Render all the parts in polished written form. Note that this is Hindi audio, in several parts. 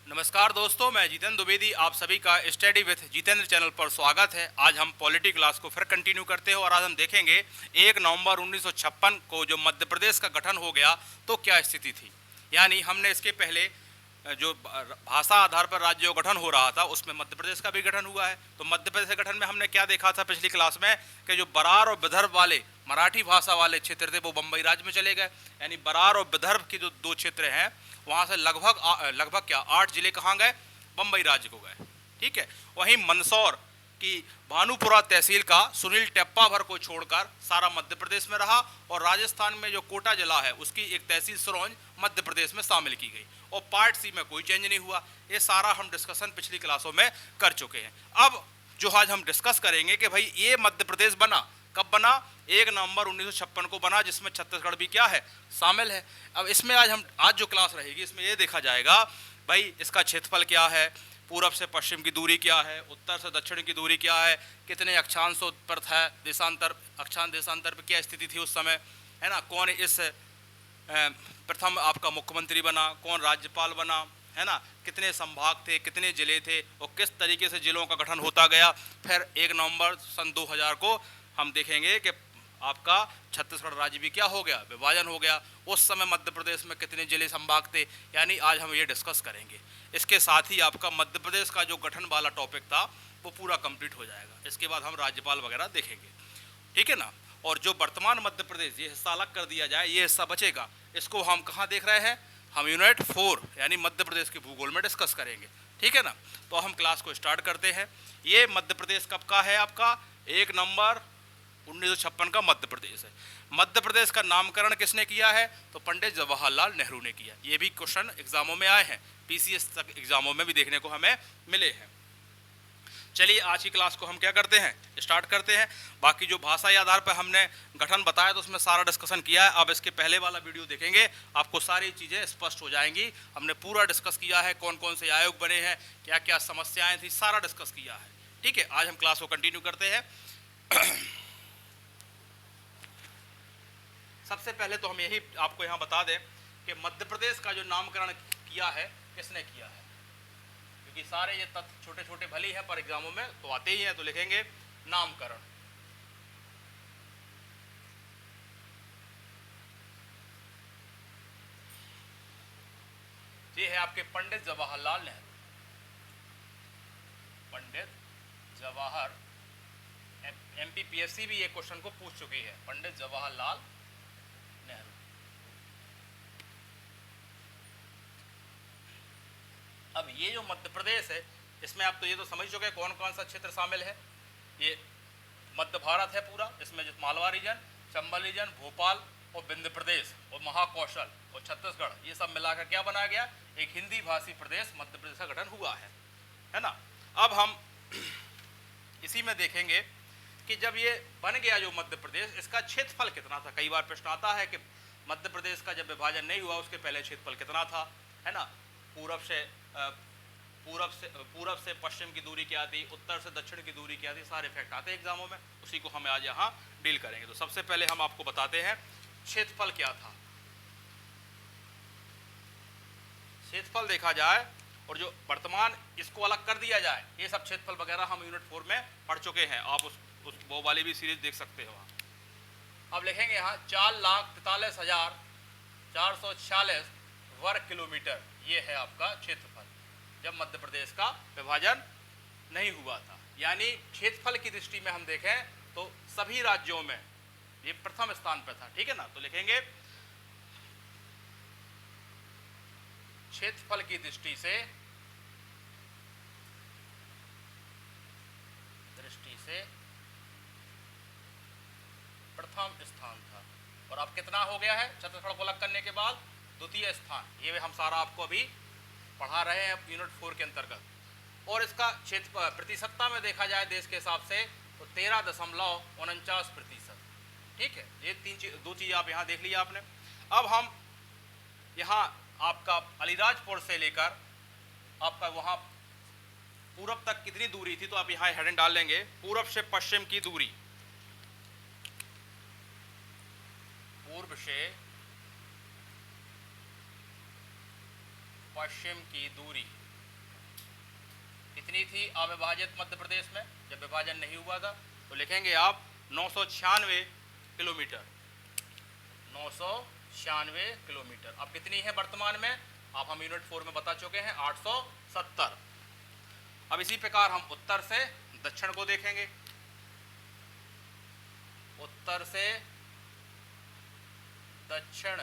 नमस्कार दोस्तों, मैं जितेंद्र द्विवेदी आप सभी का स्टडी विथ जितेंद्र चैनल पर स्वागत है। आज हम पॉलिटी क्लास को फिर कंटिन्यू करते हैं और आज हम देखेंगे 1 नवंबर 1956 को जो मध्य प्रदेश का गठन हो गया तो क्या स्थिति थी। यानी हमने इसके पहले जो भाषा आधार पर राज्यों का गठन हो रहा था उसमें मध्य प्रदेश का भी गठन हुआ है। तो मध्य प्रदेश के गठन में हमने क्या देखा था पिछली क्लास में कि जो बरार और विदर्भ वाले मराठी भाषा वाले क्षेत्र थे वो बम्बई राज्य में चले गए। यानी बरार और विदर्भ के जो दो क्षेत्र हैं वहाँ से लगभग क्या 8 जिले कहाँ गए, बम्बई राज्य को गए। ठीक है। वहीं मंदसौर की भानुपुरा तहसील का सुनील टेप्पा भर को छोड़कर सारा मध्य प्रदेश में रहा और राजस्थान में जो कोटा जिला है उसकी एक तहसील सिरोंज मध्य प्रदेश में शामिल की गई और पार्ट सी में कोई चेंज नहीं हुआ। ये सारा हम डिस्कशन पिछली क्लासों में कर चुके हैं। अब जो आज हम डिस्कस करेंगे कि भाई ये मध्य प्रदेश बना कब बना, 1 नवंबर 1956 को बना, जिसमें छत्तीसगढ़ भी क्या है शामिल है। अब इसमें आज जो क्लास रहेगी इसमें ये देखा जाएगा भाई इसका क्षेत्रफल क्या है, पूरब से पश्चिम की दूरी क्या है, उत्तर से दक्षिण की दूरी क्या है, कितने अक्षांशों पर था देशांतर, अक्षांश देशांतर पर क्या स्थिति थी उस समय, है ना, कौन इस प्रथम आपका मुख्यमंत्री बना, कौन राज्यपाल बना, है ना, कितने संभाग थे, कितने जिले थे और किस तरीके से जिलों का गठन होता गया। फिर 1 नवंबर सन 2000 को हम देखेंगे कि आपका छत्तीसगढ़ राज्य भी क्या हो गया, विभाजन हो गया। उस समय मध्य प्रदेश में कितने जिले संभाग थे, यानी आज हम ये डिस्कस करेंगे। इसके साथ ही आपका मध्य प्रदेश का जो गठन वाला टॉपिक था वो पूरा कंप्लीट हो जाएगा। इसके बाद हम राज्यपाल वगैरह देखेंगे, ठीक है ना। और जो वर्तमान मध्य प्रदेश ये हिस्सा अलग कर दिया जाए, ये हिस्सा बचेगा, इसको हम कहाँ देख रहे हैं, हम यूनिट 4 यानी मध्य प्रदेश के भूगोल में डिस्कस करेंगे, ठीक है ना। तो हम क्लास को स्टार्ट करते हैं। ये मध्य प्रदेश कब का है, आपका 1 नवंबर 1956 का मध्य प्रदेश है। मध्य प्रदेश का नामकरण किसने किया है, तो पंडित जवाहरलाल नेहरू ने किया। ये भी क्वेश्चन एग्जामों में आए हैं, पीसीएस तक एग्जामों में भी देखने को हमें मिले हैं। चलिए आज की क्लास को हम क्या करते हैं, स्टार्ट करते हैं। बाकी जो भाषा के आधार पर हमने गठन बताया तो उसमें सारा डिस्कशन किया है। अब इसके पहले वाला वीडियो देखेंगे आपको सारी चीज़ें स्पष्ट हो जाएंगी। हमने पूरा डिस्कस किया है, कौन कौन से आयोग बने हैं, क्या क्या समस्याएं थी, सारा डिस्कस किया है। ठीक है, आज हम क्लास को कंटिन्यू करते हैं। सबसे पहले तो हम यही आपको यहाँ बता दें कि मध्य प्रदेश का जो नामकरण किया है किसने किया है, क्योंकि सारे ये तथ्य छोटे छोटे भली हैं पर एग्जामों में तो आते ही हैं। तो लिखेंगे नामकरण, ये है आपके पंडित जवाहरलाल नेहरू। पंडित जवाहर, एमपीपीएससी भी ये क्वेश्चन को पूछ चुकी है, पंडित जवाहरलाल नेहरू। अब ये जो मध्य प्रदेश है इसमें आप तो ये तो समझ चुके हैं कौन कौन सा क्षेत्र शामिल है। ये मध्य भारत है पूरा, इसमें जो मालवा रीजन, चंबल रीजन, भोपाल और विंध्य प्रदेश और महाकौशल और छत्तीसगढ़, ये सब मिलाकर क्या बनाया गया, एक हिंदी भाषी प्रदेश मध्य प्रदेश का गठन हुआ है ना। अब हम इसी में देखेंगे कि जब ये बन गया जो मध्य प्रदेश, इसका क्षेत्रफल कितना था। कई बार प्रश्न आता है कि मध्य प्रदेश का जब विभाजन नहीं हुआ उसके पहले क्षेत्रफल कितना था, है ना। पूरब से पश्चिम की दूरी क्या थी, उत्तर से दक्षिण की दूरी क्या थी, सारे फैक्ट आते हैं एग्जामों में, उसी को हम आज यहाँ डील करेंगे। तो सबसे पहले हम आपको बताते हैं क्षेत्रफल क्या था। क्षेत्रफल देखा जाए और जो वर्तमान इसको अलग कर दिया जाए, ये सब क्षेत्रफल वगैरह हम यूनिट 4 में पढ़ चुके हैं। आप वो वाली भी सीरीज देख सकते हो वहाँ। अब लिखेंगे यहाँ 4,43,446 वर्ग किलोमीटर, ये है आपका क्षेत्रफल जब मध्य प्रदेश का विभाजन नहीं हुआ था। यानी क्षेत्रफल की दृष्टि में हम देखें तो सभी राज्यों में ये प्रथम स्थान पर था, ठीक है ना। तो लिखेंगे क्षेत्रफल की दृष्टि से प्रथम स्थान था। और अब कितना हो गया है, छत्तीसगढ़ को अलग करने के बाद द्वितीय स्थान। ये हम सारा आपको अभी पढ़ा रहे हैं यूनिट 4 के अंतर्गत। और इसका क्षेत्र प्रतिशतता में देखा जाए देश के हिसाब से तो 13.49%। ठीक है, ये दो चीज़ आप यहाँ देख लिया आपने। अब हम यहाँ आपका अलीराजपुर से लेकर आपका वहाँ पूरब तक कितनी दूरी थी, तो आप यहाँ हेडिंग डाल लेंगे पूरब से पश्चिम की दूरी, पूर्व से पश्चिम की दूरी कितनी थी अविभाजित मध्य प्रदेश में जब विभाजन नहीं हुआ था? तो लिखेंगे आप 996 किलोमीटर, 996 किलोमीटर। अब कितनी है वर्तमान में? आप हम यूनिट 4 में बता चुके हैं 870। अब इसी प्रकार हम उत्तर से दक्षिण को देखेंगे। उत्तर से दक्षिण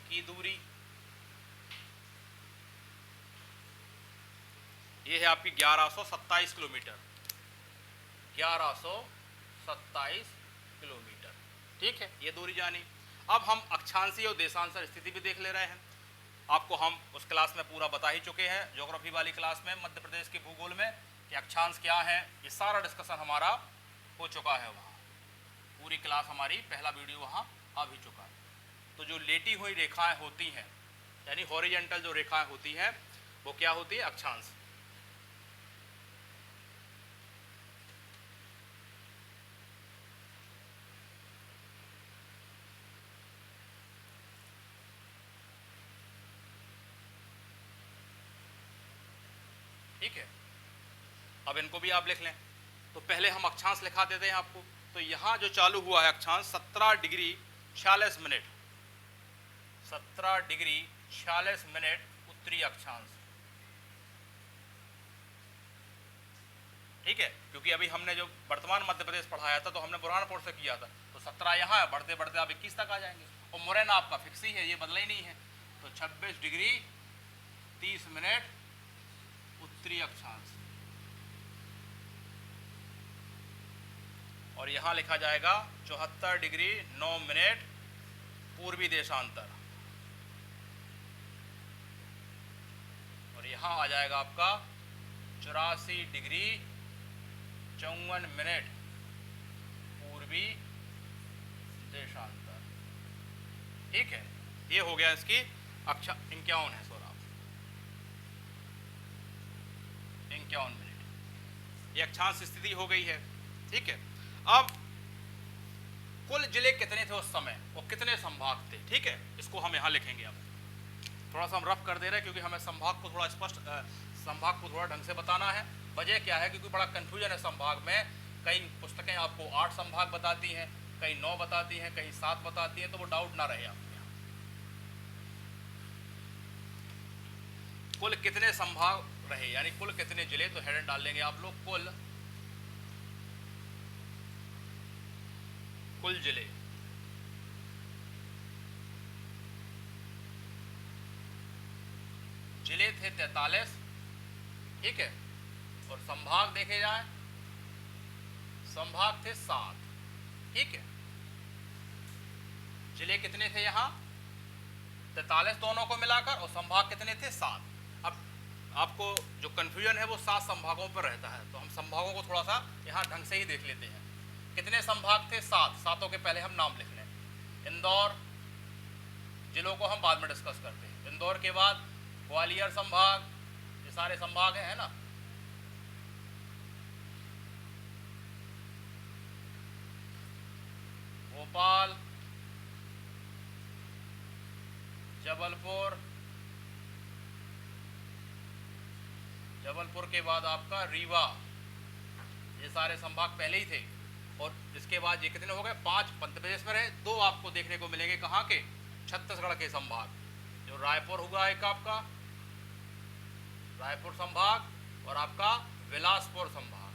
की दूरी ये है आपकी 1127 किलोमीटर, 1127 किलोमीटर। ठीक है, ये दूरी जानी। अब हम अक्षांशीय और देशांतर स्थिति भी देख ले रहे हैं। आपको हम उस क्लास में पूरा बता ही चुके हैं, ज्योग्राफी वाली क्लास में मध्य प्रदेश के भूगोल में, कि अक्षांश क्या है, ये सारा डिस्कशन हमारा हो चुका है। वहाँ पूरी क्लास हमारी, पहला वीडियो वहाँ आ भी चुका है। तो जो लेटी हुई रेखाएं होती हैं, यानी हॉरिजॉन्टल जो रेखाएं होती हैं, वो क्या होती है? अक्षांश। ठीक है, अब इनको भी आप लिख लें। तो पहले हम अक्षांश लिखा देते हैं आपको। तो यहाँ जो चालू हुआ है अक्षांश 17 डिग्री 46 मिनट, 17 डिग्री 46 मिनट उत्तरी अक्षांश। ठीक है, क्योंकि अभी हमने जो वर्तमान मध्य प्रदेश पढ़ाया था तो हमने बुरहानपुर से किया था, तो 17 यहाँ है, बढ़ते बढ़ते आप 21 तक आ जाएंगे। और मुरैना आपका फिक्स ही है, ये बदला ही नहीं है। तो 26 डिग्री 30 मिनट उत्तरी अक्षांश। और यहां लिखा जाएगा 74 डिग्री 9 मिनट पूर्वी देशांतर। और यहां आ जाएगा आपका 84 डिग्री 54 मिनट पूर्वी देशांतर। ठीक है, ये हो गया इसकी 51 है, 51 मिनट, ये अक्षांश स्थिति हो गई है। ठीक है, अब कुल जिले कितने थे उस समय और कितने संभाग थे? ठीक है, इसको हम यहाँ लिखेंगे। अब थोड़ा सा हम रफ कर दे रहे हैं क्योंकि हमें संभाग को थोड़ा स्पष्ट, संभाग को थोड़ा ढंग से बताना है। वजह क्या है? क्योंकि बड़ा कंफ्यूजन है संभाग में। कई पुस्तकें आपको 8 संभाग बताती हैं, कई 9 बताती हैं, कई 7 बताती हैं, तो वो डाउट ना रहे आपके यहाँ। कुल कितने संभाग रहे, यानी कुल कितने जिले? तो हेडर डाल लेंगे आप लोग, कुल जिले। जिले थे 43। ठीक है, और संभाग देखे जाए, संभाग थे 7। ठीक है, जिले कितने थे यहाँ? 43 दोनों को मिलाकर, और संभाग कितने थे? 7। अब आपको जो कंफ्यूजन है वो 7 संभागों पर रहता है, तो हम संभागों को थोड़ा सा यहाँ ढंग से ही देख लेते हैं। कितने संभाग थे? 7। 7 के पहले हम नाम लिख लें। इंदौर, जिलों को हम बाद में डिस्कस करते हैं। इंदौर के बाद ग्वालियर संभाग, ये सारे संभाग हैं, है ना। भोपाल, जबलपुर, जबलपुर के बाद आपका रीवा, ये सारे संभाग पहले ही थे। और इसके बाद ये कितने हो गए? 5 मध्य प्रदेश में रहे, 2 आपको देखने को मिलेंगे कहाँ के? छत्तीसगढ़ के संभाग, जो रायपुर हुआ एक आपका रायपुर संभाग, और आपका बिलासपुर संभाग।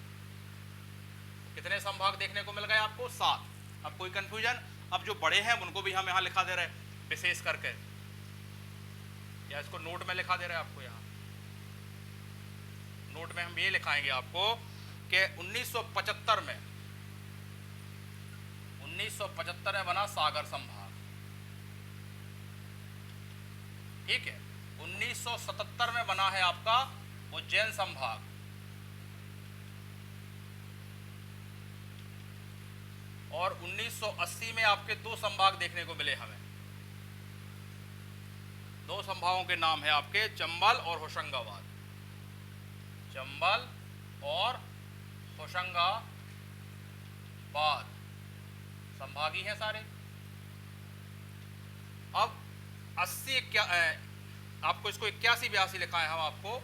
कितने संभाग देखने को मिल गए आपको? 7। अब कोई कंफ्यूजन? अब जो बड़े हैं उनको भी हम यहाँ लिखा दे रहे हैं विशेष करके, या इसको नोट में लिखा दे रहे हैं आपको। यहाँ नोट में हम ये लिखाएंगे आपको कि 1975 में बना सागर संभाग। ठीक है, 1977 में बना है आपका उज्जैन संभाग। और 1980 में आपके 2 संभाग देखने को मिले हमें। 2 संभागों के नाम है आपके चंबल और होशंगाबाद। चंबल और होशंगाबाद संभागी हैं सारे। अब 80 आपको इसको 81 82 लिखा है हम आपको।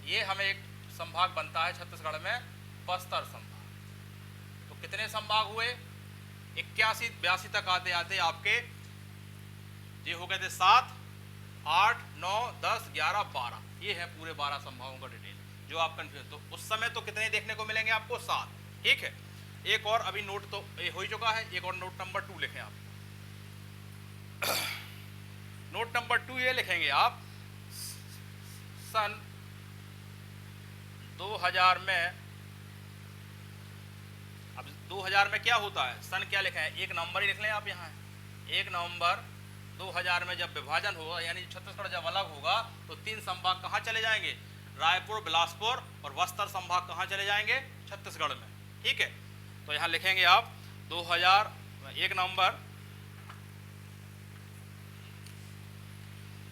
ये हमें एक संभाग बनता है छत्तीसगढ़ में? बस्तर संभाग। तो कितने संभाग हुए? 81 82 तक आते आते आपके ये हो गए थे 7 8 9 10 11 12, ये है पूरे 12 संभागों का डिटेल जो आप कंफ्यूज। तो उस समय तो कितने देखने को मिलेंगे आपको? 7। ठीक है, एक और अभी नोट तो ये हो ही चुका है, एक और नोट नंबर 2 लिखें आप। नोट नंबर 2 ये लिखेंगे आप, सन 2000 में, अब 2000 में क्या होता है, सन क्या लिखा है, 1 नवंबर ही लिख लें आप यहाँ। 1 नवंबर 2000 में जब विभाजन होगा, यानी छत्तीसगढ़ जब अलग होगा, तो 3 संभाग कहाँ चले जाएंगे? रायपुर, बिलासपुर और बस्तर संभाग कहाँ चले जाएंगे? छत्तीसगढ़ में। ठीक है, तो यहाँ लिखेंगे आप 2000 1 नवंबर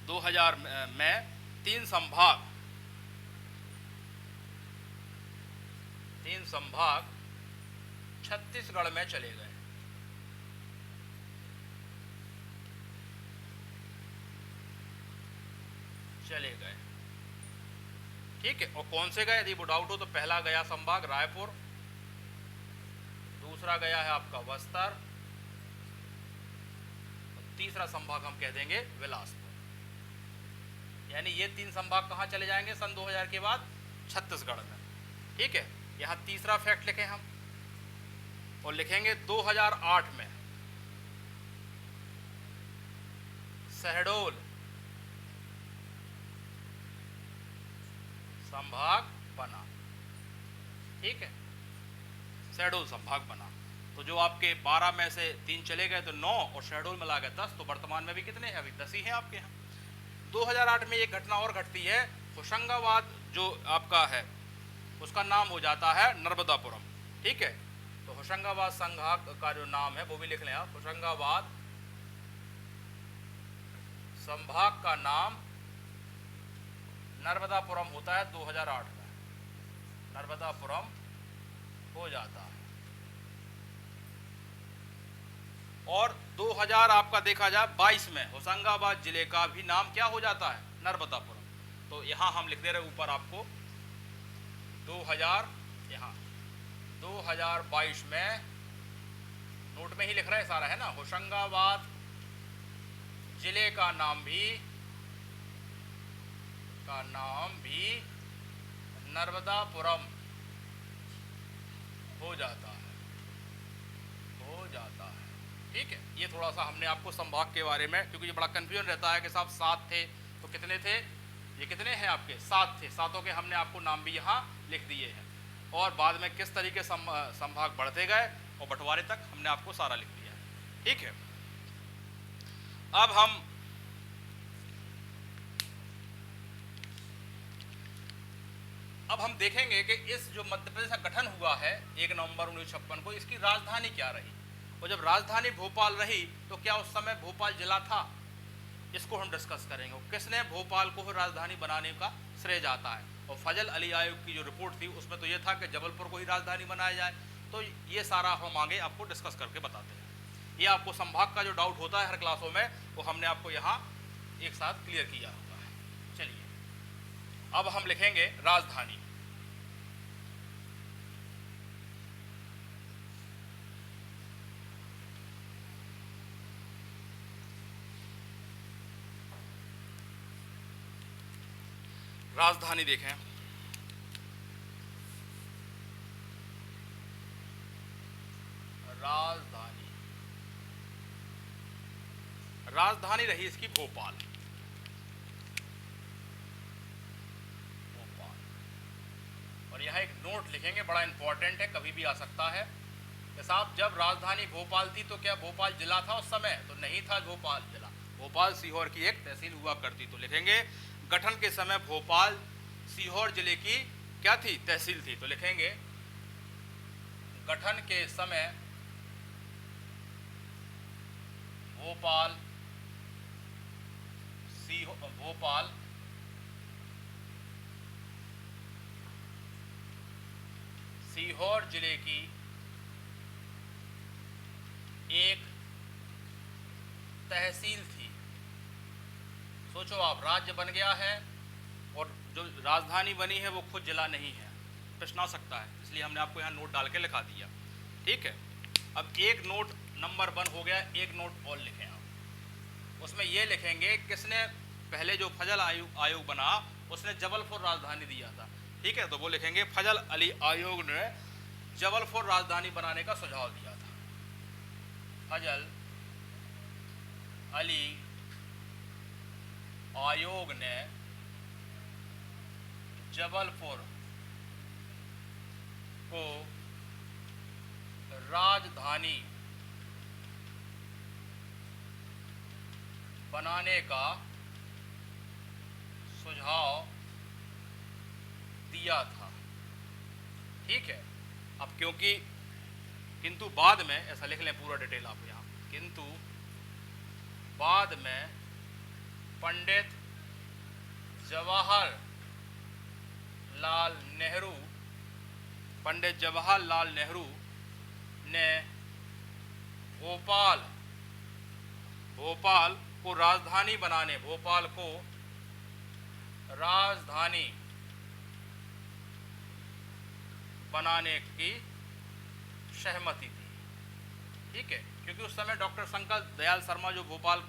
2000 में 3 संभाग छत्तीसगढ़ में चले गए। ठीक है, और कौन से गए? यदि वो डाउट हो तो पहला गया संभाग रायपुर, दूसरा गया है आपका बस्तर, तीसरा संभाग हम कह देंगे बिलासपुर। यानी ये 3 संभाग कहाँ चले जाएंगे सन 2000 के बाद? छत्तीसगढ़ में। ठीक है, यहाँ तीसरा फैक्ट लिखें हम और लिखेंगे 2008 में शहडोल संभाग बना। ठीक है, शहडोल संभाग बना। तो जो आपके 12 में से 3 चले गए तो 9 और शहडोल मिला गए 10, तो वर्तमान में भी कितने हैं? अभी 10 ही हैं आपके यहाँ। 2008 में एक घटना और घटती है, होशंगाबाद जो आपका है उसका नाम हो जाता है नर्मदापुरम। ठीक है, तो होशंगाबाद संभाग का जो नाम है वो भी लिख लें आप। होशंगाबाद संभाग का नाम नर्मदापुरम होता है 2008 में, नर्मदापुरम हो जाता है। और 2000 आपका देखा जाए 22 में होशंगाबाद जिले का भी नाम क्या हो जाता है? नर्मदापुरम। तो यहां हम लिख दे रहे ऊपर आपको 2000, यहाँ 2022 में नोट में ही लिख रहे हैं सारा, है ना। होशंगाबाद जिले का नाम भी नर्मदापुरम हो जाता है। ठीक है, ये थोड़ा सा हमने आपको संभाग के बारे में, क्योंकि ये बड़ा कंफ्यूजन रहता है कि साहब 7 थे तो कितने थे? ये कितने हैं आपके? 7 थे। 7 के हमने आपको नाम भी यहाँ लिख दिए हैं, और बाद में किस तरीके संभाग बढ़ते गए और बंटवारे तक हमने आपको सारा लिख दिया है। ठीक है, अब हम देखेंगे कि इस जो मध्य प्रदेश का गठन हुआ है 1 नवंबर 1956 को, इसकी राजधानी क्या रही, और जब राजधानी भोपाल रही तो क्या उस समय भोपाल जिला था? इसको हम डिस्कस करेंगे। किसने भोपाल को राजधानी बनाने का श्रेय जाता है? और फजल अली आयोग की जो रिपोर्ट थी उसमें तो ये था कि जबलपुर को ही राजधानी बनाया जाए। तो ये सारा हम आगे आपको डिस्कस करके बताते हैं। ये आपको संभाग का जो डाउट होता है हर क्लासों में, वो हमने आपको यहाँ एक साथ क्लियर किया होता है। चलिए अब हम लिखेंगे राजधानी। राजधानी देखें, राजधानी रही इसकी भोपाल। और यह एक नोट लिखेंगे, बड़ा इंपॉर्टेंट है, कभी भी आ सकता है कि साहब जब राजधानी भोपाल थी तो क्या भोपाल जिला था उस समय? तो नहीं था भोपाल जिला, भोपाल सीहोर की एक तहसील हुआ करती। तो लिखेंगे गठन के समय भोपाल सीहोर जिले की क्या थी? तहसील थी। तो लिखेंगे गठन के समय भोपाल सीहोर जिले की एक तहसील थी। सोचो आप, राज्य बन गया है और जो राजधानी बनी है वो खुद जिला नहीं है, प्रश्न आ सकता है, इसलिए हमने आपको यहाँ नोट डाल के लिखा दिया। ठीक है, अब एक नोट नंबर 1 हो गया, एक नोट और लिखें आप। उसमें ये लिखेंगे किसने पहले जो फजल आयोग बना उसने जबलपुर राजधानी दिया था। ठीक है, तो वो लिखेंगे फजल अली आयोग ने जबलपुर राजधानी बनाने का सुझाव दिया था। फजल अली आयोग ने जबलपुर को राजधानी बनाने का सुझाव दिया था। ठीक है, अब क्योंकि किंतु बाद में, ऐसा लिख लें पूरा डिटेल आप यहाँ, किंतु बाद में पंडित जवाहरलाल नेहरू ने भोपाल को राजधानी बनाने की सहमति दी। ठीक है, क्योंकि उस समय डॉक्टर शंकर दयाल शर्मा जो भोपाल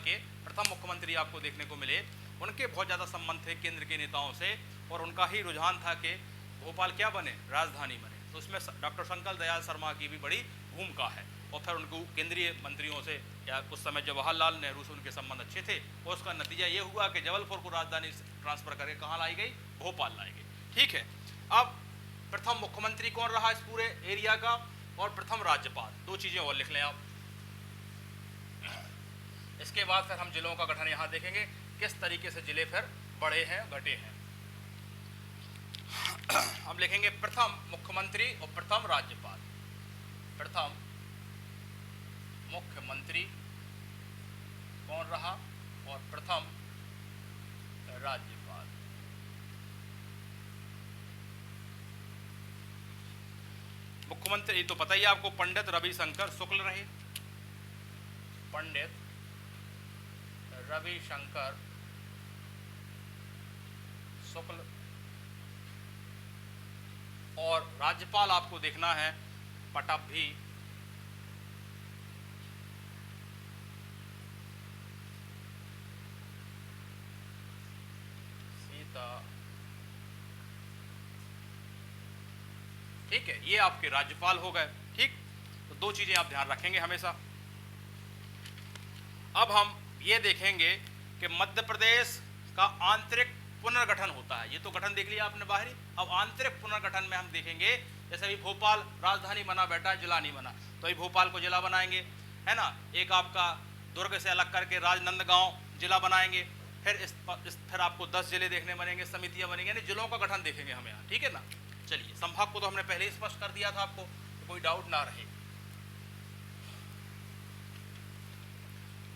के प्रथम मुख्यमंत्री आपको देखने को मिले, उनके बहुत ज़्यादा संबंध थे केंद्र के नेताओं से, और उनका ही रुझान था कि भोपाल क्या बने, राजधानी बने। तो उसमें डॉक्टर शंकर दयाल शर्मा की भी बड़ी भूमिका है, और फिर उनको केंद्रीय मंत्रियों से या उस समय जवाहरलाल नेहरू से उनके संबंध अच्छे थे, और उसका नतीजा ये हुआ कि जबलपुर को राजधानी ट्रांसफर करके कहाँ लाई गई, भोपाल लाई गई। ठीक है, अब प्रथम मुख्यमंत्री कौन रहा इस पूरे एरिया का, और प्रथम राज्यपाल, दो चीज़ें और लिख लें आप। इसके बाद फिर हम जिलों का गठन यहाँ देखेंगे, किस तरीके से जिले फिर बढ़े हैं घटे हैं। हम लिखेंगे प्रथम मुख्यमंत्री और प्रथम राज्यपाल। प्रथम मुख्यमंत्री कौन रहा और प्रथम राज्यपाल। मुख्यमंत्री तो पता ही आपको पंडित रविशंकर शुक्ल रहे, पंडित रविशंकर शुक्ल, और राज्यपाल आपको देखना है पटभी सीता। ठीक है, ये आपके राज्यपाल हो गए। ठीक, तो दो चीजें आप ध्यान रखेंगे हमेशा। अब हम ये देखेंगे कि मध्य प्रदेश का आंतरिक पुनर्गठन होता है। ये तो गठन देख लिया आपने बाहरी, अब आंतरिक पुनर्गठन में हम देखेंगे, जैसे अभी भोपाल राजधानी बना बैठा है, जिला नहीं बना, तो अभी भोपाल को जिला बनाएंगे, है ना। एक आपका दुर्ग से अलग करके राजनंदगांव जिला बनाएंगे, फिर आपको 10 जिले देखने बनेंगे, समितियां बनेंगी, यानी जिलों का गठन देखेंगे हम यहाँ। ठीक है ना। चलिए, संभाग को तो हमने पहले ही स्पष्ट कर दिया था आपको, तो कोई डाउट ना रहे।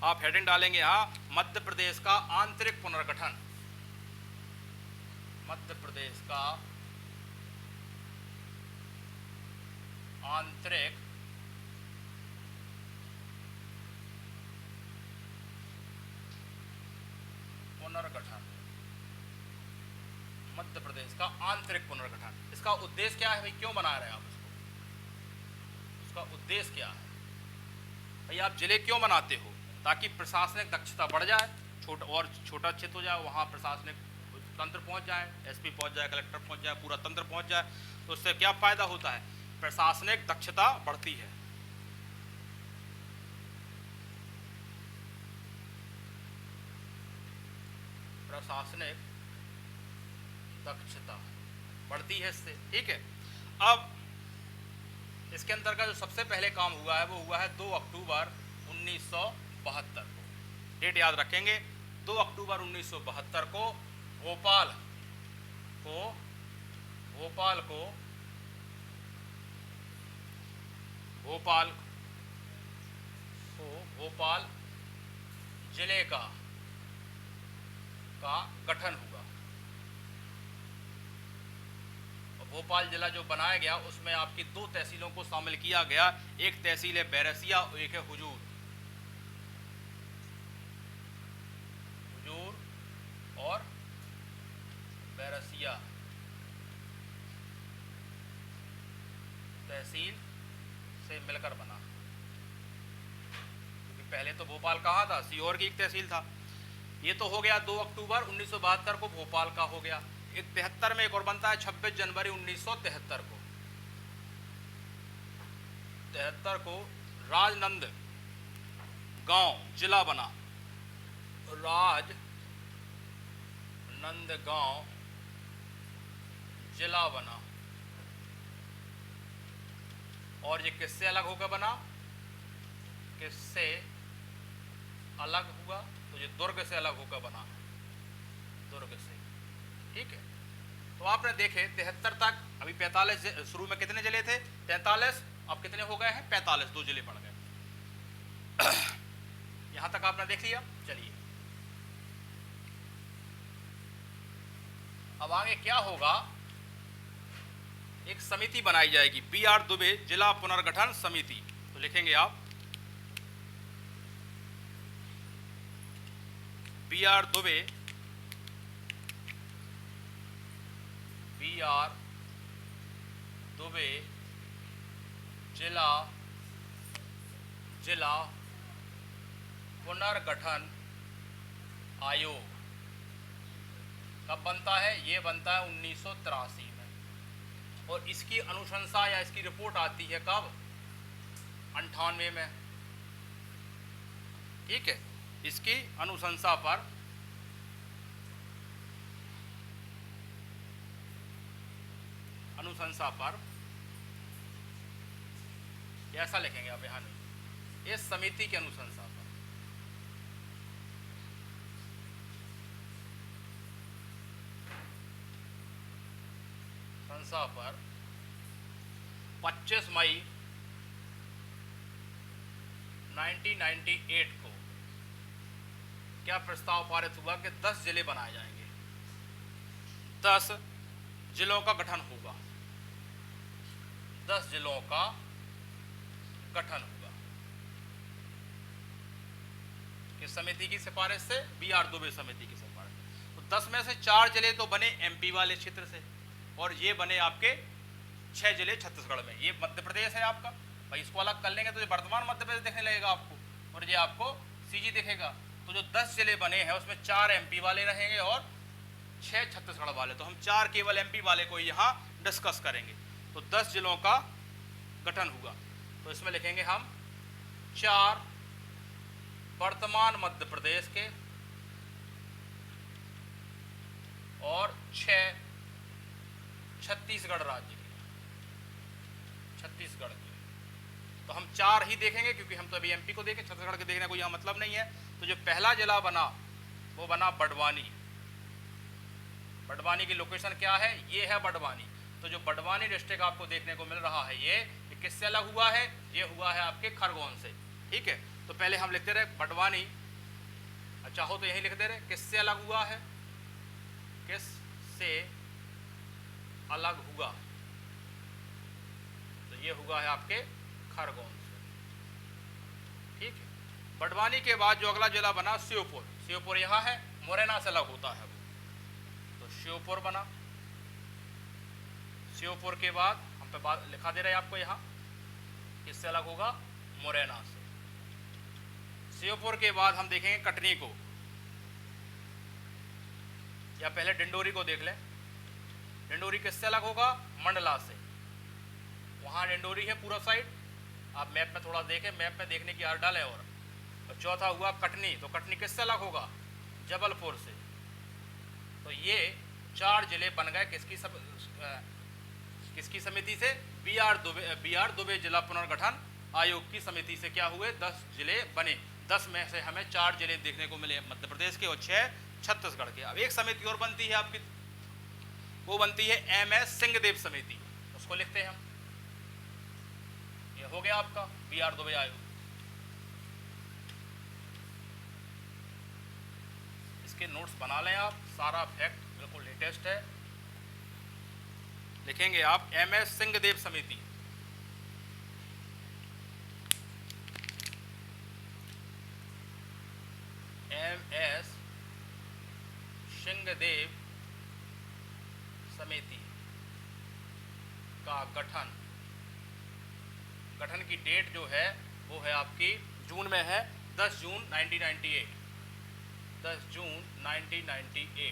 आप हेडिंग डालेंगे यहाँ, मध्य प्रदेश का आंतरिक पुनर्गठन। मध्य प्रदेश का आंतरिक पुनर्गठन। मध्य प्रदेश का आंतरिक पुनर्गठन, इसका उद्देश्य क्या है भाई, क्यों बना रहे हैं आप इसको, उसका उद्देश्य क्या है भाई। आप जिले क्यों बनाते हो, ताकि प्रशासनिक दक्षता बढ़ जाए, छोटा क्षेत्र हो जाए, वहाँ प्रशासनिक तंत्र पहुँच जाए, एसपी पहुँच जाए, कलेक्टर पहुँच जाए, पूरा तंत्र पहुँच जाए, तो उससे क्या फायदा होता है, प्रशासनिक दक्षता बढ़ती है। प्रशासनिक दक्षता बढ़ती है इससे। ठीक है, अब इसके अंतर्गत जो सबसे पहले काम हुआ है वो हुआ है 2 अक्टूबर 1972 को। डेट याद रखेंगे, 2 अक्टूबर 1972 को भोपाल जिले का गठन हुआ। भोपाल जिला जो बनाया गया उसमें आपकी 2 तहसीलों को शामिल किया गया, एक तहसील है बैरसिया और एक है हुजूर और तहसील से मिलकर बना, क्योंकि पहले तो भोपाल कहाँ था, सीहोर की एक तहसील था। ये तो हो गया 2 अक्टूबर 1972 को भोपाल का हो गया। एक 73 में एक और बनता है 26 जनवरी 1973 को। 73 को राजनंद गांव जिला बना, राजनंदगांव जिला बना। और ये किससे अलग होकर बना, किससे अलग हुआ, तो ये दुर्ग से अलग होकर बना, दुर्ग से। ठीक है, तो आपने देखे 73 तक, अभी 45, शुरू में कितने जिले थे, 43, अब कितने हो गए हैं, 45, 2 जिले पड़ गए। यहां तक आपने देख लिया। चलिए अब आगे क्या होगा, एक समिति बनाई जाएगी, बी.आर. दुबे जिला पुनर्गठन समिति। तो लिखेंगे आप बी.आर. दुबे, बी.आर. दुबे जिला पुनर्गठन आयोग। कब बनता है, ये बनता है 1983 में, और इसकी अनुशंसा या इसकी रिपोर्ट आती है कब, 98 में। ठीक है, इसकी अनुशंसा पर ऐसा लिखेंगे आप यहां नहीं, इस समिति की अनुशंसा पर। संसा पर 25 मई 1998 को क्या प्रस्ताव पारित हुआ कि 10 जिले बनाए जाएंगे, 10 जिलों का गठन होगा, 10 जिलों का गठन होगा। किस समिति की सिफारिश से, बी.आर. दुबे समिति की सिफारिश। तो 10 में से 4 जिले तो बने एमपी वाले क्षेत्र से, और ये बने आपके 6 जिले छत्तीसगढ़ में। ये मध्य प्रदेश है आपका, भाई इसको अलग कर लेंगे तो ये वर्तमान मध्य प्रदेश दिखने लगेगा आपको, और ये आपको सीजी दिखेगा। तो जो 10 जिले बने हैं उसमें 4 एमपी वाले रहेंगे और 6 छत्तीसगढ़ वाले। तो हम 4 केवल एमपी वाले को यहाँ डिस्कस करेंगे। तो 10 जिलों का गठन हुआ, तो इसमें लिखेंगे हम 4 वर्तमान मध्य प्रदेश के और 6 छत्तीसगढ़ राज्य के, छत्तीसगढ़ के। तो हम 4 ही देखेंगे क्योंकि हम तो अभी एमपी को देखें, छत्तीसगढ़ के देखने को यहाँ मतलब नहीं है। तो जो पहला जिला बना वो बना बड़वानी। बड़वानी की लोकेशन क्या है, ये है बड़वानी। तो जो बड़वानी डिस्ट्रिक्ट आपको देखने को मिल रहा है ये किससे अलग हुआ है, ये हुआ है आपके खरगोन से। ठीक है, तो पहले हम लिखते रहे बड़वानी, अच्छा हो तो यही लिख दे रहे किससे अलग हुआ है, किससे अलग हुआ, तो ये हुआ है आपके खरगोन से। ठीक है, बड़वानी के बाद जो अगला जिला बना श्योपुर। श्योपुर यहाँ है, मुरैना से अलग होता है वो, तो श्योपुर बना। श्योपुर के बाद हम पे बात लिखा दे रहे हैं आपको यहाँ, किससे अलग होगा, मुरैना से। श्योपुर के बाद हम देखेंगे कटनी को, या पहले डिंडोरी को देख लें। डिंडोरी किससे अलग होगा, मंडला से। वहाँ डिंडोरी है पूरा साइड, आप मैप में थोड़ा देखें, मैप में देखने की आदत है। और चौथा हुआ कटनी, तो कटनी किससे अलग होगा, जबलपुर से। तो ये 4 जिले बन गए किसकी समिति से, बी.आर. दुबे जिला पुनर्गठन आयोग की समिति से क्या हुए, 10 जिले बने। 10 में से हमें 4 जिले देखने को मिले मध्य प्रदेश के और 6 छत्तीसगढ़ के। अब एक समिति और बनती है आपकी, वो बनती है M.S. सिंहदेव समिति, उसको लिखते हैं हम। ये हो गया आपका बी.आर. दुबे आयोग। इसके नोट्स बना लें आप, सारा फैक्ट बिल्कुल लेटेस्ट है। लिखेंगे आप M.S. सिंहदेव समिति। M.S. सिंहदेव समिति का गठन गठन की डेट जो है वो है आपकी जून में है, 10 जून 1998, 10 जून 1998।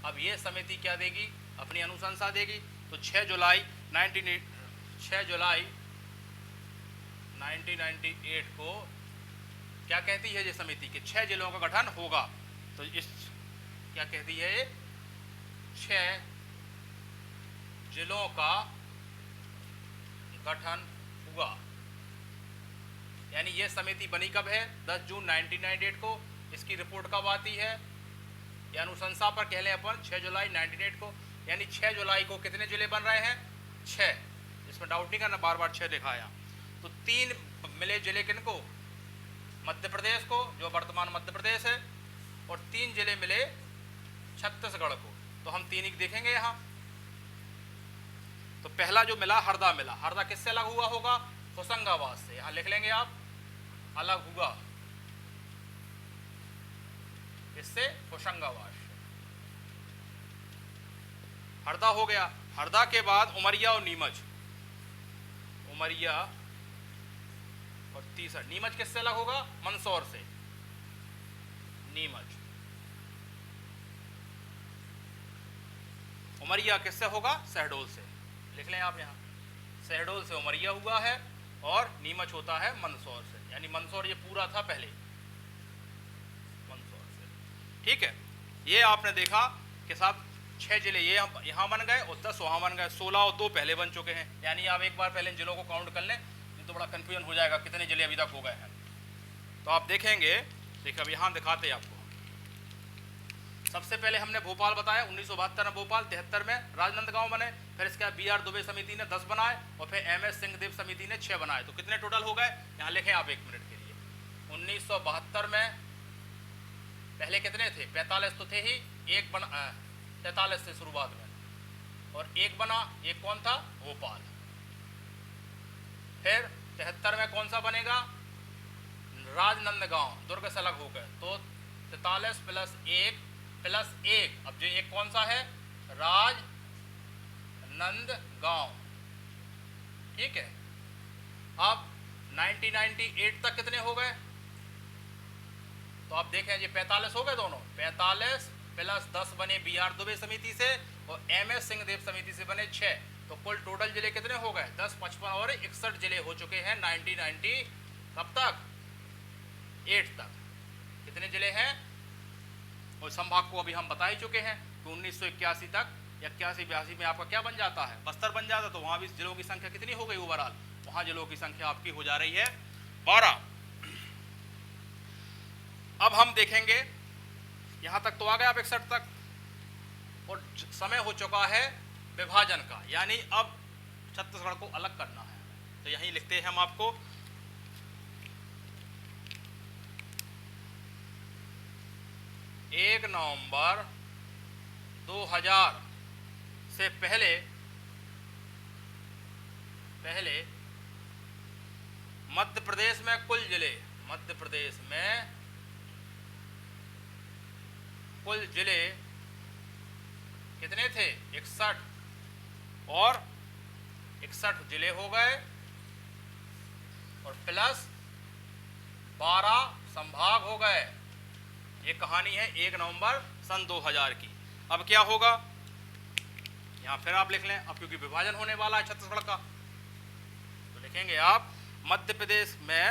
अब ये समिति क्या देगी, अपनी अनुशंसा देगी। तो 6 जुलाई 1998 को क्या कहती है ये समिति कि 6 जिलों का गठन होगा। तो इस क्या कहती है, 6 जिलों का गठन हुआ। यानी ये समिति बनी कब है, 10 जून 1998 को। इसकी रिपोर्ट कब आती है, या अनुशंसा पर कह लें अपन 6 जुलाई 1998 को। यानी 6 जुलाई को कितने जिले बन रहे हैं, 6। इसमें डाउट नहीं करना, बार बार 6 दिखाया। तो 3 मिले जिले किनको, मध्य प्रदेश को, जो वर्तमान मध्य प्रदेश है, और 3 जिले मिले छत्तीसगढ़ को। तो हम 3 ही देखेंगे यहाँ। तो पहला जो मिला हरदा मिला। हरदा किससे अलग हुआ होगा, होशंगाबाद से। यहाँ लिख लेंगे आप, अलग हुआ इससे, होशंगाबाद से। हरदा हो गया। हरदा के बाद उमरिया और नीमच, उमरिया और तीसरा नीमच किससे अलग होगा, मंदसौर से, नीमच। उमरिया किससे होगा, शहडोल से। लिख लें आप यहाँ, शहडोल से उमरिया हुआ है और नीमच होता है मंदसौर से। यानी मंदसौर ये पूरा था पहले, मंदसौर से। ठीक है, ये आपने देखा कि साहब 6 जिले ये यहाँ बन गए और 10 वहाँ बन गए, 16 और 2 पहले बन चुके हैं। यानी आप एक बार पहले इन जिलों को काउंट कर लें, तो बड़ा कन्फ्यूजन हो जाएगा कितने जिले अभी तक हो गए हैं। तो आप देखेंगे, देखिए अब यहाँ दिखाते हैं आपको। सबसे पहले हमने भोपाल बताया, 1972 में भोपाल, 73 में राजनांदगांव बने। फिर इसके बाद BR दुबे समिति ने 10 बनाए और फिर MS सिंहदेव समिति ने 6 बनाए। तो कितने टोटल हो गए, यहाँ लिखें आप 1 मिनट के लिए। 1972 में पहले कितने थे, 45 तो थे ही, 1 बना, 43 से शुरुआत में, और 1 बना, एक कौन था, भोपाल। फिर 73 में कौन सा बनेगा, राजनांदगांव, दुर्ग से अलग हो गए। तो 43 + 1 + 1, अब जो एक कौन सा है, राजनांदगांव। ठीक है, अब 1998 तक कितने हो गए, तो आप देखें ये 45 हो गए दोनों, 45 + 10 बने BR दुबे समिति से और MS सिंहदेव समिति से बने 6। तो कुल टोटल जिले कितने हो गए, 10, 55 और 61 जिले हो चुके हैं 1990 कब तक, 8 तक। कितने जिले हैं, और संभाग को अभी हम बता ही चुके हैं कि 1981 तक, 81-82 में आपका क्या बन जाता है, बस्तर बन जाता। तो वहाँ भी जिलों की संख्या कितनी हो गई ओवरऑल, वहाँ जिलों की संख्या आपकी हो जा रही है 12। अब हम देखेंगे, यहाँ तक तो आ गया आप 61 तक, और समय हो चुका है विभाजन का। यानी अब छत्तीसगढ़ को अलग करना है। तो यहीं लिखते हैं हम आपको, एक नवंबर 2000 से पहले मध्य प्रदेश में कुल जिले, मध्य प्रदेश में कुल जिले कितने थे, 61, और 61 जिले हो गए, और प्लस 12 संभाग हो गए। ये कहानी है 1 नवंबर सन 2000 की। अब क्या होगा, यहाँ फिर आप लिख लें, अब क्योंकि विभाजन होने वाला है छत्तीसगढ़ का, तो लिखेंगे आप मध्य प्रदेश में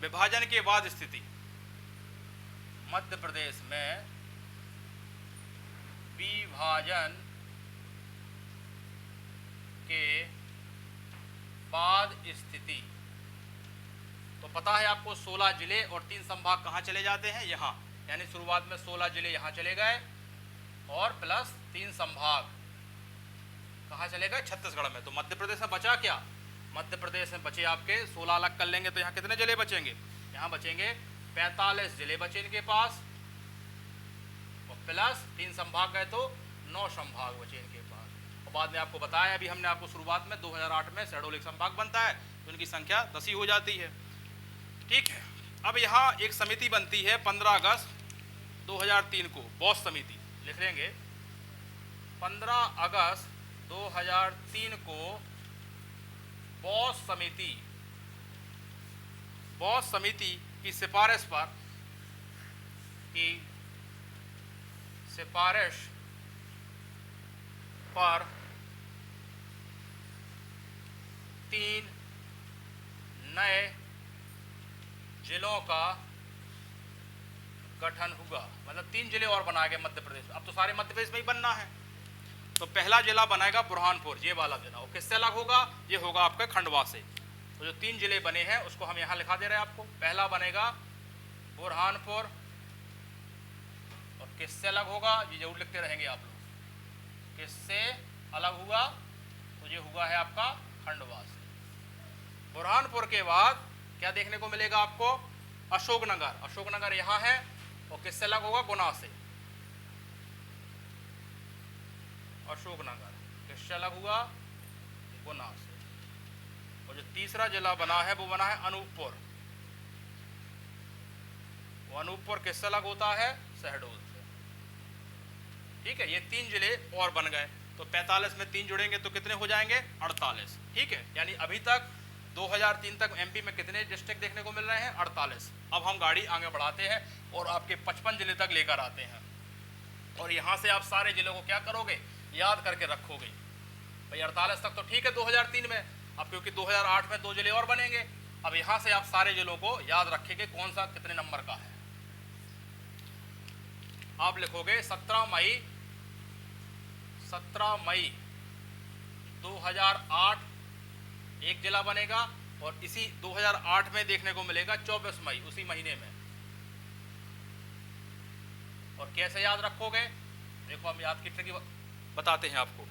विभाजन के बाद स्थिति, मध्य प्रदेश में विभाजन के बाद स्थिति। तो पता है आपको 16 जिले और 3 संभाग कहाँ चले जाते हैं, यहाँ। यानी शुरुआत में 16 जिले यहाँ चले गए और प्लस 3 संभाग कहाँ चले गए, छत्तीसगढ़ में। तो मध्य प्रदेश में बचा क्या, मध्य प्रदेश में बचे आपके 16 अलग कर लेंगे तो यहाँ कितने जिले बचेंगे, यहाँ बचेंगे 45 जिले बचे इनके पास, और प्लस 3 संभाग गए तो 9 संभाग बचे इनके पास। और बाद में आपको बताया, अभी हमने आपको शुरुआत में 2008 में शहडोल एक संभाग बनता है तो उनकी संख्या 10 ही हो जाती है। ठीक है, अब यहाँ एक समिति बनती है 15 अगस्त 2003 को, बॉस समिति लिख लेंगे। 15 अगस्त 2003 को बॉस समिति बॉस समिति की सिफारिश पर 3 नए जिलों का गठन हुआ। मतलब 3 जिले और बनाए गए मध्य प्रदेश। अब तो सारे मध्य प्रदेश में ही बनना है। तो पहला जिला बनाएगा बुरहानपुर, ये वाला जिला। और किससे अलग होगा? ये होगा आपका खंडवा से। तो जो 3 जिले बने हैं उसको हम यहाँ लिखा दे रहे हैं आपको। पहला बनेगा बुरहानपुर, और किससे अलग होगा ये जरूर लिखते रहेंगे आप लोग। किससे अलग हुआ? तो ये हुआ है आपका खंडवा से। बुरहानपुर के बाद क्या देखने को मिलेगा आपको? अशोकनगर। अशोकनगर यहाँ है, और किससे अलग होगा? गुना से। अशोकनगर किससे अलग हुआ? गुना से। और जो तीसरा जिला बना है वो बना है अनूपपुर। वो अनूपपुर किससे अलग होता है? शहडोल से। ठीक है, ये 3 जिले और बन गए। तो 45 में 3 जुड़ेंगे तो कितने हो जाएंगे? 48। ठीक है, यानी अभी तक 2003 तक एमपी में कितने डिस्ट्रिक्ट देखने को मिल रहे हैं? 48। अब हम गाड़ी आगे बढ़ाते हैं और आपके 55 जिले तक लेकर आते हैं। और यहाँ से आप सारे जिलों को क्या करोगे? याद करके रखोगे। भाई 48 तक तो ठीक है 2003 में, अब क्योंकि 2008 में 2 जिले और बनेंगे। अब यहाँ से आप सारे जिलों को याद रखेंगे कौन सा कितने नंबर का है। आप लिखोगे 17 मई 2008 एक जिला बनेगा, और इसी 2008 में देखने को मिलेगा 24 मई, उसी महीने में। और कैसे याद रखोगे? देखो हम याद की ट्रिक बताते हैं आपको।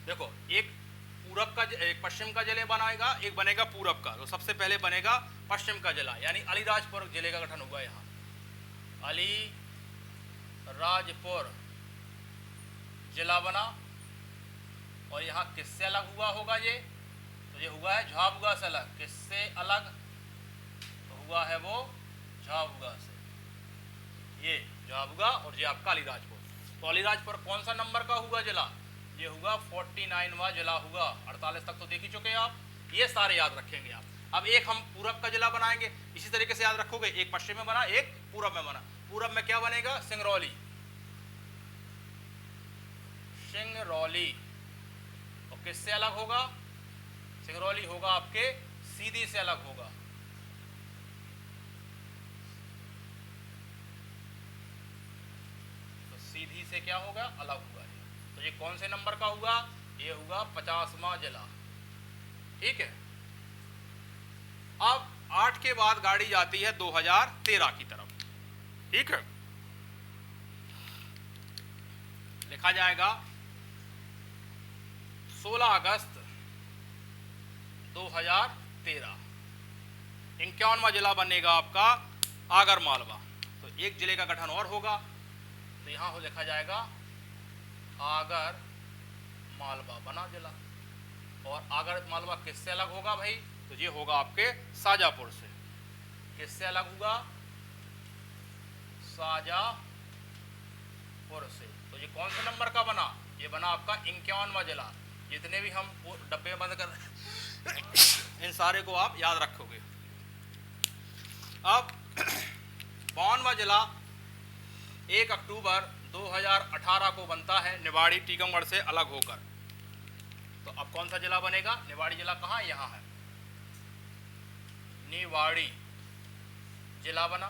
देखो, एक पूरब का, एक पश्चिम का जिले बनाएगा, एक बनेगा पूरब का। तो सबसे पहले बनेगा पश्चिम का जिला, यानी अलीराजपुर जिले का गठन हुआ। यहाँ अलीराजपुर जिला बना, और यहाँ किससे अलग हुआ होगा? ये तो ये हुआ है झाबुआ से अलग। किससे अलग? तो हुआ है वो झाबुआ से। ये झाबुआ और ये आपका अलीराजपुर। तो अलीराजपुर कौन सा नंबर का हुआ जिला? ये हुआ 49वां जिला हुआ। 48 तक तो देख ही चुके हैं आप। ये सारे याद रखेंगे आप। अब एक हम पूरब का जिला बनाएंगे, इसी तरीके से याद रखोगे। एक पश्चिम में बना, एक पूरब में बना। पूरब में क्या बनेगा? सिंगरौली। सिंगरौली, और किससे अलग होगा? सिंगरौली होगा आपके सीधी से अलग होगा। तो सीधी से क्या होगा? अलग होगा। तो ये कौन से नंबर का हुआ? ये हुआ 50वां जिला। ठीक है, अब 8 के बाद गाड़ी जाती है 2013 की तरफ। ठीक है, लिखा जाएगा 16 अगस्त 2013। 51वां जिला बनेगा आपका आगर मालवा। तो एक जिले का गठन और होगा, तो यहां हो लिखा जाएगा आगर मालवा बना जिला। और आगर मालवा किससे अलग होगा भाई? तो ये होगा आपके शाजापुर से। किससे अलग होगा? शाजापुर से। तो ये कौन से नंबर का बना? ये बना आपका 51वां जिला। जितने भी हम डब्बे बंद कर इन सारे को आप याद रखोगे। अब 52वां जिला 1 अक्टूबर 2018 को बनता है, निवाड़ी टीकमगढ़ से अलग होकर। तो अब कौन सा जिला बनेगा? निवाड़ी जिला कहाँ है? यहाँ है। निवाड़ी जिला बना।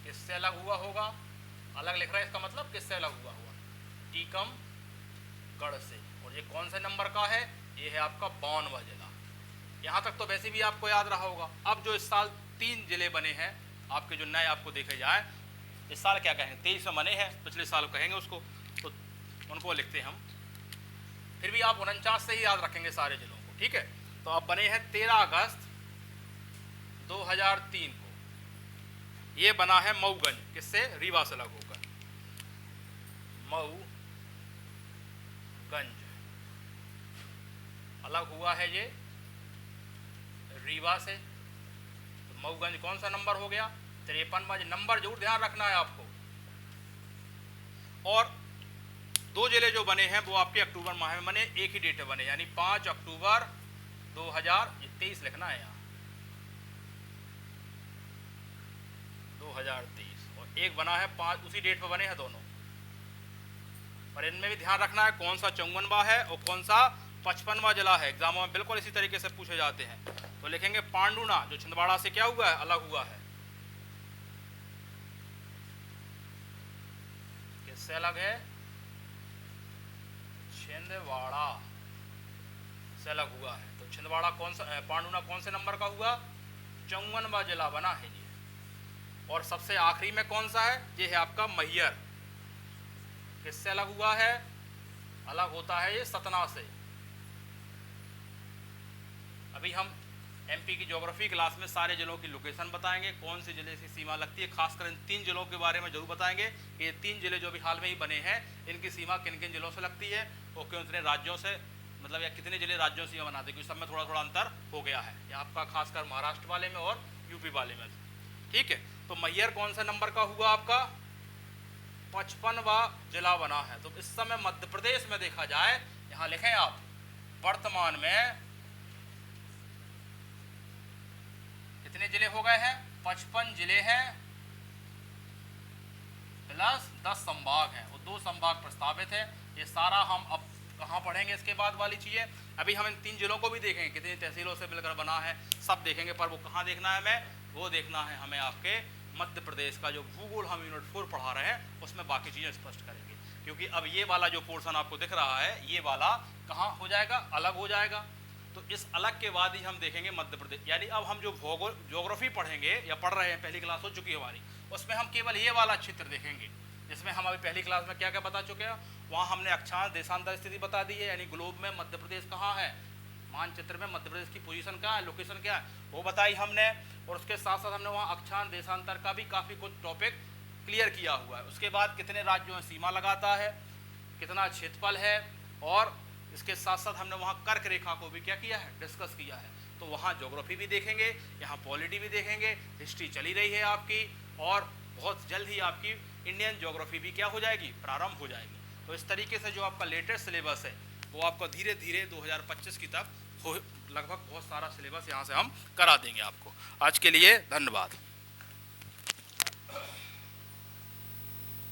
किससे अलग हुआ होगा? अलग लिख रहा है, इसका मतलब किससे अलग हुआ होगा? टीकमगढ़ से। और ये कौन से नंबर का है? ये है आपका 52वां जिला। यहाँ तक तो वैसे भी आपको याद रहा होगा। अब जो इस साल 3 जिले बने हैं आपके, जो नए आपको देखे जाए, इस साल क्या कहेंगे? 23 में बने हैं, पिछले साल कहेंगे उसको, तो उनको लिखते हैं हम। फिर भी आप 49 से ही याद रखेंगे सारे जिलों को। ठीक है, तो अब बने हैं 13 अगस्त 2003 को। ये बना है मऊगंज। किससे? रीवा से अलग होकर। मऊगंज अलग हुआ है ये रीवा से। तो मऊगंज कौन सा नंबर हो गया? 53वां। नंबर जरूर ध्यान रखना है आपको। और दो जिले जो बने हैं वो आपके अक्टूबर माह में बने, एक ही डेट में बने, यानी 5 अक्टूबर 2023 लिखना है यहाँ 2023, और एक बना है 5 उसी डेट पर बने हैं दोनों। पर इनमें भी ध्यान रखना है कौन सा 54वां है और कौन सा 55वां जिला है। एग्जामों में बिल्कुल इसी तरीके से पूछे जाते हैं। तो लिखेंगे पांडुना, जो छिंदवाड़ा से क्या हुआ है, अलग हुआ है, किससे अलग है, छिंदवाड़ा से अलग हुआ है। तो छिंदवाड़ा कौन सा, पांडुना कौन से नंबर का हुआ, 54वां जिला बना है ये। और सबसे आखिरी में कौन सा है, ये है आपका मैहर, किससे अलग हुआ है, अलग होता है ये सतना से। अभी हम एमपी की ज्योग्राफी क्लास में सारे जिलों की लोकेशन बताएंगे, कौन से जिले से सीमा लगती है, खासकर इन 3 जिलों के बारे में जरूर बताएंगे कि ये 3 जिले जो अभी हाल में ही बने हैं इनकी सीमा किन किन जिलों से लगती है और कितने राज्यों से, मतलब या कितने जिले राज्यों से सीमा बनाते हैं, क्योंकि सब में थोड़ा थोड़ा अंतर हो गया है, ये आपका खासकर महाराष्ट्र वाले में और यूपी वाले में। ठीक है, तो मैहर कौन सा नंबर का हुआ आपका, 55वां जिला बना है। तो इस समय मध्य प्रदेश में देखा जाए, यहां लिखें आप, वर्तमान में कितने जिले हो गए हैं, 55 जिले हैं प्लस 10 संभाग हैं और 2 संभाग प्रस्तावित है। ये सारा हम अब कहाँ पढ़ेंगे इसके बाद वाली चीजें, अभी हम इन 3 जिलों को भी देखेंगे कितनी तहसीलों से मिलकर बना है, सब देखेंगे। पर वो कहाँ देखना है हमें, वो देखना है हमें आपके मध्य प्रदेश का जो भूगोल हम यूनिट 4 पढ़ा रहे हैं उसमें बाकी चीजें स्पष्ट करेंगे। क्योंकि अब ये वाला जो पोर्शन आपको दिख रहा है ये वाला कहाँ हो जाएगा, अलग हो जाएगा। तो इस अलग के बाद ही हम देखेंगे मध्य प्रदेश, यानी अब हम जो भूगोल ज्योग्राफी पढ़ेंगे या पढ़ रहे हैं, पहली क्लास हो चुकी है हमारी, उसमें हम केवल ये वाला क्षेत्र देखेंगे जिसमें हम अभी पहली क्लास में क्या क्या बता चुके हैं। वहाँ हमने अक्षांश देशांतर स्थिति बता दी है, यानी ग्लोब में मध्य प्रदेश कहाँ है, मानचित्र में मध्य प्रदेश की पोजीशन क्या है, लोकेशन क्या है, वो बताई हमने। और उसके साथ साथ हमने वहाँ अक्षांश देशांतर का भी काफ़ी कुछ टॉपिक क्लियर किया हुआ है। उसके बाद कितने राज्यों में सीमा लगाता है, कितना क्षेत्रफल है, और इसके साथ साथ हमने वहाँ कर्क रेखा को भी क्या किया है, डिस्कस किया है। तो वहाँ ज्योग्राफी भी देखेंगे, यहाँ पॉलिटी भी देखेंगे, हिस्ट्री चली रही है आपकी, और बहुत जल्द ही आपकी इंडियन ज्योग्राफी भी क्या हो जाएगी, प्रारंभ हो जाएगी। तो इस तरीके से जो आपका लेटेस्ट सिलेबस है वो आपका धीरे धीरे 2025 की तक लगभग बहुत सारा सिलेबस यहाँ से हम करा देंगे आपको। आज के लिए धन्यवाद।